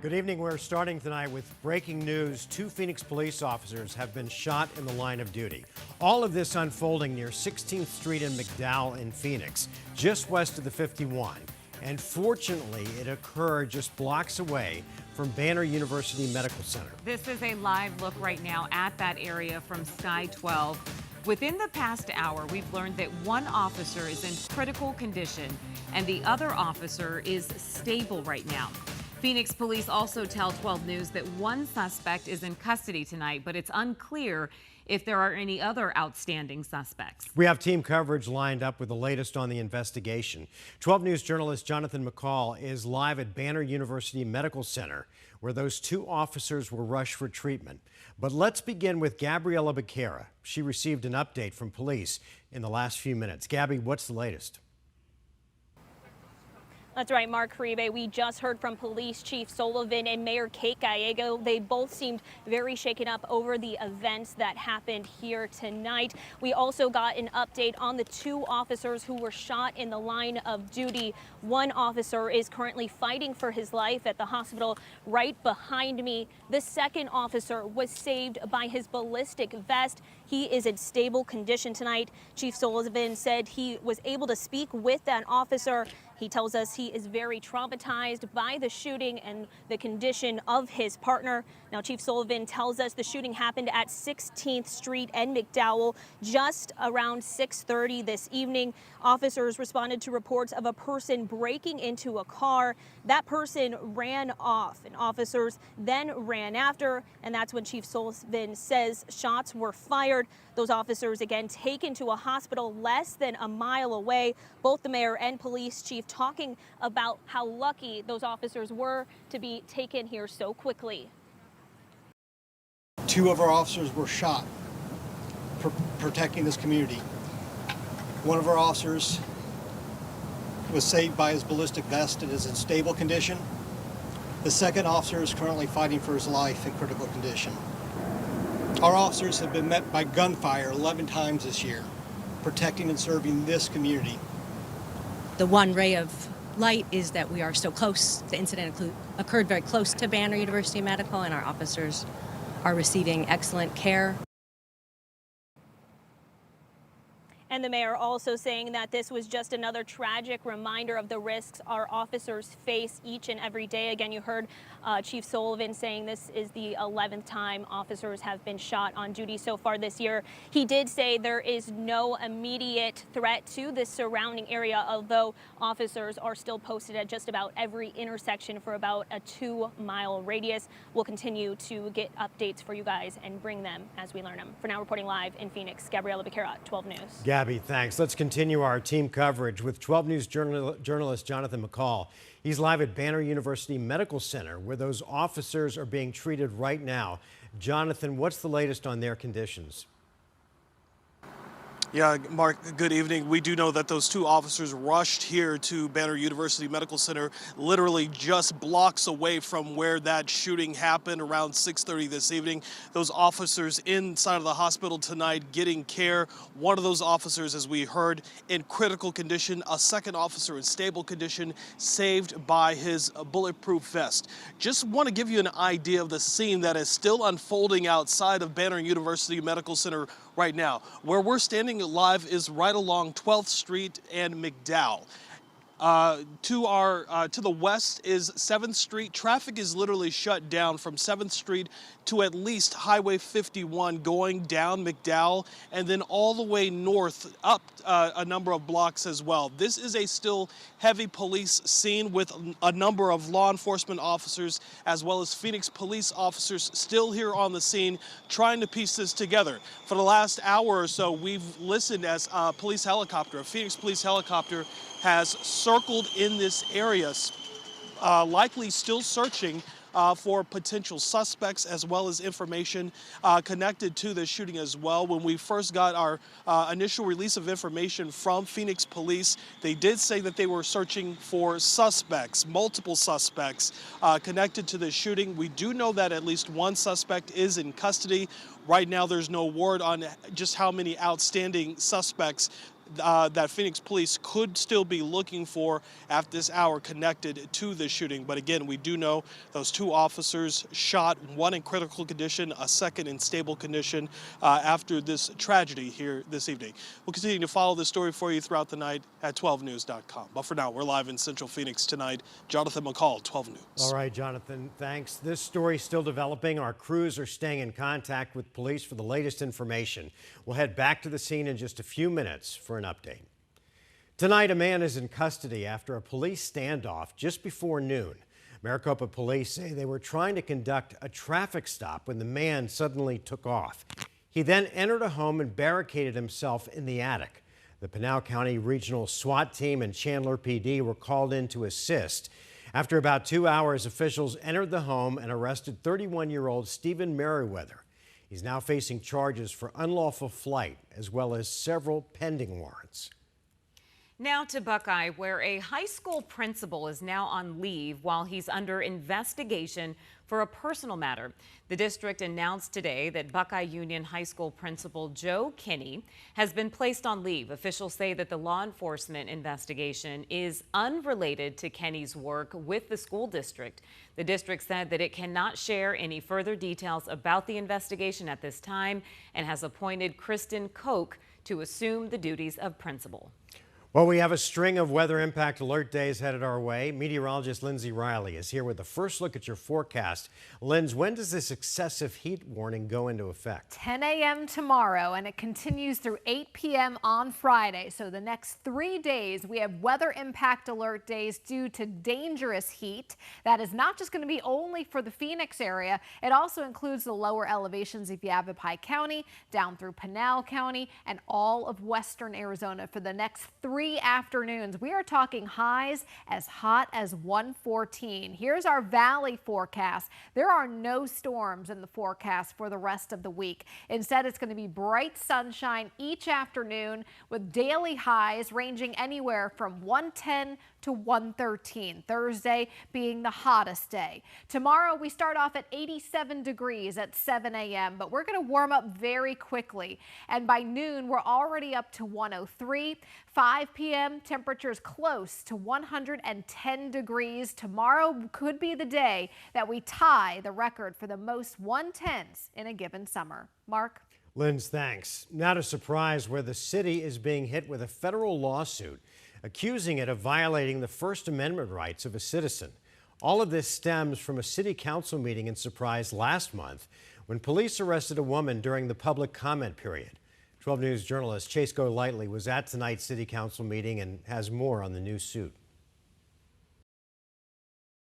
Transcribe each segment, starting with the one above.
Good evening. We're starting tonight with breaking news. 2 Phoenix police officers have been shot in the line of duty. All of this unfolding near 16th Street and McDowell in Phoenix, just west of the 51. And fortunately, it occurred just blocks away from Banner University Medical Center. This is a live look right now at that area from Sky 12. Within the past hour, we've learned that one officer is in critical condition and the other officer is stable right now. Phoenix police also tell 12 News that one suspect is in custody tonight, but it's unclear if there are any other outstanding suspects. We have team coverage lined up with the latest on the investigation. 12 News journalist Jonathan McCall is live at Banner University Medical Center, where those 2 officers were rushed for treatment. But let's begin with Gabriela Becerra. She received an update from police in the last few minutes. Gabby, what's the latest? That's right, Mark Caribe. We just heard from Police Chief Sullivan and Mayor Kate Gallego. They both seemed very shaken up over the events that happened here tonight. We also got an update on the 2 officers who were shot in the line of duty. One officer is currently fighting for his life at the hospital right behind me. The second officer was saved by his ballistic vest. He is in stable condition tonight. Chief Sullivan said he was able to speak with that officer. He tells us he is very traumatized by the shooting and the condition of his partner. Now, Chief Sullivan tells us the shooting happened at 16th Street and McDowell just around 6:30 this evening. Officers responded to reports of a person breaking into a car. That person ran off, and officers then ran after, and that's when Chief Sullivan says shots were fired. Those officers again taken to a hospital less than a mile away. Both the mayor and police chief talking about how lucky those officers were to be taken here so quickly. 2 of our officers were shot protecting this community. One of our officers was saved by his ballistic vest and is in stable condition. The second officer is currently fighting for his life in critical condition. Our officers have been met by gunfire 11 times this year, protecting and serving this community. The one ray of light is that we are so close. The incident occurred very close to Banner University Medical, and our officers are receiving excellent care. And the mayor also saying that this was just another tragic reminder of the risks our officers face each and every day. Again, you heard Chief Sullivan saying this is the 11th time officers have been shot on duty so far this year. He did say there is no immediate threat to the surrounding area, although officers are still posted at just about every intersection for about a 2-mile radius. We'll continue to get updates for you guys and bring them as we learn them. For now, reporting live in Phoenix, Gabriela Becerra, 12 News. Gabby, thanks. Let's continue our team coverage with 12 News journalist Jonathan McCall. He's live at Banner University Medical Center, where those officers are being treated right now. Jonathan, what's the latest on their conditions? Yeah, Mark, good evening. We do know that those 2 officers rushed here to Banner University Medical Center, literally just blocks away from where that shooting happened around 6:30 this evening. Those officers inside of the hospital tonight getting care. One of those officers, as we heard, in critical condition. A second officer in stable condition, saved by his bulletproof vest. Just want to give you an idea of the scene that is still unfolding outside of Banner University Medical Center right now. Where we're standing live is right along 12th Street and McDowell. To the west is 7th Street. Traffic is literally shut down from 7th Street to at least Highway 51 going down McDowell, and then all the way north up a number of blocks as well. This is a still heavy police scene with a number of law enforcement officers as well as Phoenix police officers still here on the scene trying to piece this together. For the last hour or so, we've listened as a police helicopter, a Phoenix police helicopter, has circled in this area, likely still searching for potential suspects as well as information connected to the shooting as well. When we first got our initial release of information from Phoenix police, they did say that they were searching for suspects, multiple suspects connected to the shooting. We do know that at least one suspect is in custody. Right now, there's no word on just how many outstanding suspects that Phoenix police could still be looking for at this hour connected to this shooting. But again, we do know those 2 officers shot, one in critical condition, a second in stable condition after this tragedy here this evening. We'll continue to follow this story for you throughout the night at 12news.com. But for now, we're live in Central Phoenix tonight. Jonathan McCall, 12 News. All right, Jonathan, thanks. This story is still developing. Our crews are staying in contact with police for the latest information. We'll head back to the scene in just a few minutes for an update. Tonight, a man is in custody after a police standoff just before noon. Maricopa police say they were trying to conduct a traffic stop when the man suddenly took off. He then entered a home and barricaded himself in the attic. The Pinal County Regional SWAT team and Chandler PD were called in to assist. After about 2 hours, officials entered the home and arrested 31-year-old Stephen Merriweather. He's now facing charges for unlawful flight as well as several pending warrants. Now to Buckeye, where a high school principal is now on leave while he's under investigation for a personal matter. The district announced today that Buckeye Union High School principal Joe Kinney has been placed on leave. Officials say that the law enforcement investigation is unrelated to Kinney's work with the school district. The district said that it cannot share any further details about the investigation at this time and has appointed Kristen Koch to assume the duties of principal. Well, we have a string of weather impact alert days headed our way. Meteorologist Lindsay Riley is here with the first look at your forecast. Linz, when does this excessive heat warning go into effect? 10 a.m. tomorrow, and it continues through 8 p.m. on Friday. So the next 3 days, we have weather impact alert days due to dangerous heat. That is not just going to be only for the Phoenix area. It also includes the lower elevations of Yavapai County, down through Pinal County, and all of western Arizona for the next 3 afternoons. We are talking highs as hot as 114. Here's our valley forecast. There are no storms in the forecast for the rest of the week. Instead, it's going to be bright sunshine each afternoon with daily highs ranging anywhere from 110 to 113. Thursday being the hottest day. Tomorrow we start off at 87 degrees at 7 a.m., but we're going to warm up very quickly. And by noon, we're already up to 103. 5 p.m. temperatures close to 110 degrees. Tomorrow could be the day that we tie the record for the most 110s in a given summer. Mark? Linz, thanks. Now to Surprise, where the city is being hit with a federal lawsuit accusing it of violating the First Amendment rights of a citizen. All of this stems from a city council meeting in Surprise last month when police arrested a woman during the public comment period. 12 News journalist Chase Golightly was at tonight's city council meeting and has more on the new suit.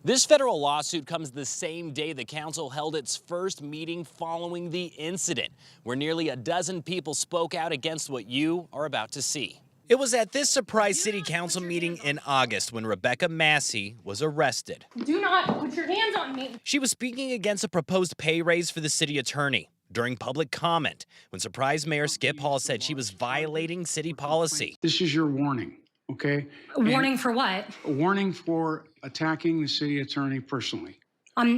This federal lawsuit comes the same day the council held its first meeting following the incident, where nearly a dozen people spoke out against what you are about to see. It was at this Surprise city council meeting in August when Rebecca Massey was arrested. Do not put your hands on me. She was speaking against a proposed pay raise for the city attorney during public comment when Surprise Mayor Skip Hall said she was violating city policy. This is your warning, okay? A warning for what? A warning for attacking the city attorney personally.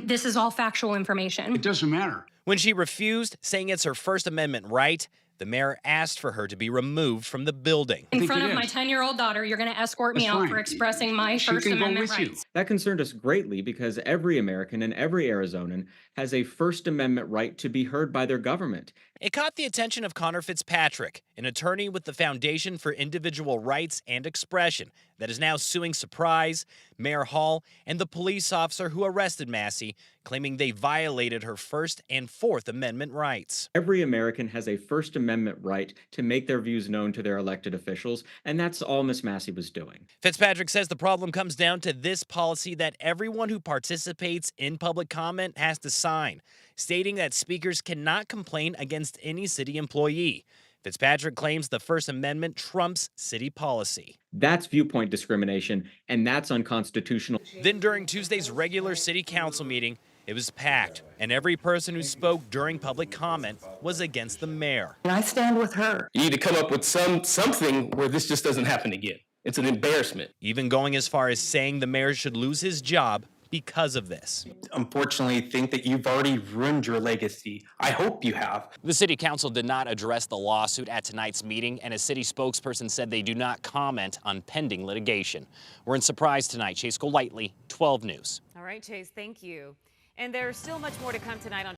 This is all factual information. It doesn't matter. When she refused, saying it's her First Amendment right, the mayor asked for her to be removed from the building. In front of my 10-year-old daughter, you're going to escort me out for expressing my First Amendment rights. That concerned us greatly because every American and every Arizonan has a First Amendment right to be heard by their government. It caught the attention of Connor Fitzpatrick, an attorney with the Foundation for Individual Rights and Expression that is now suing Surprise, Mayor Hall, and the police officer who arrested Massey, claiming they violated her First and Fourth Amendment rights. Every American has a First Amendment right to make their views known to their elected officials, and that's all Miss Massey was doing. Fitzpatrick says the problem comes down to this policy that everyone who participates in public comment has to sign, stating that speakers cannot complain against any city employee. Fitzpatrick claims the First Amendment trumps city policy. That's viewpoint discrimination, and that's unconstitutional. Then during Tuesday's regular city council meeting, it was packed, and every person who spoke during public comment was against the mayor. And I stand with her. You need to come up with something where this just doesn't happen again. It's an embarrassment. Even going as far as saying the mayor should lose his job because of this. Unfortunately, think that you've already ruined your legacy. I hope you have. The city council did not address the lawsuit at tonight's meeting, and a city spokesperson said they do not comment on pending litigation. We're in Surprise tonight. Chase Golightly, 12 News. All right, Chase, thank you. And there's still much more to come tonight on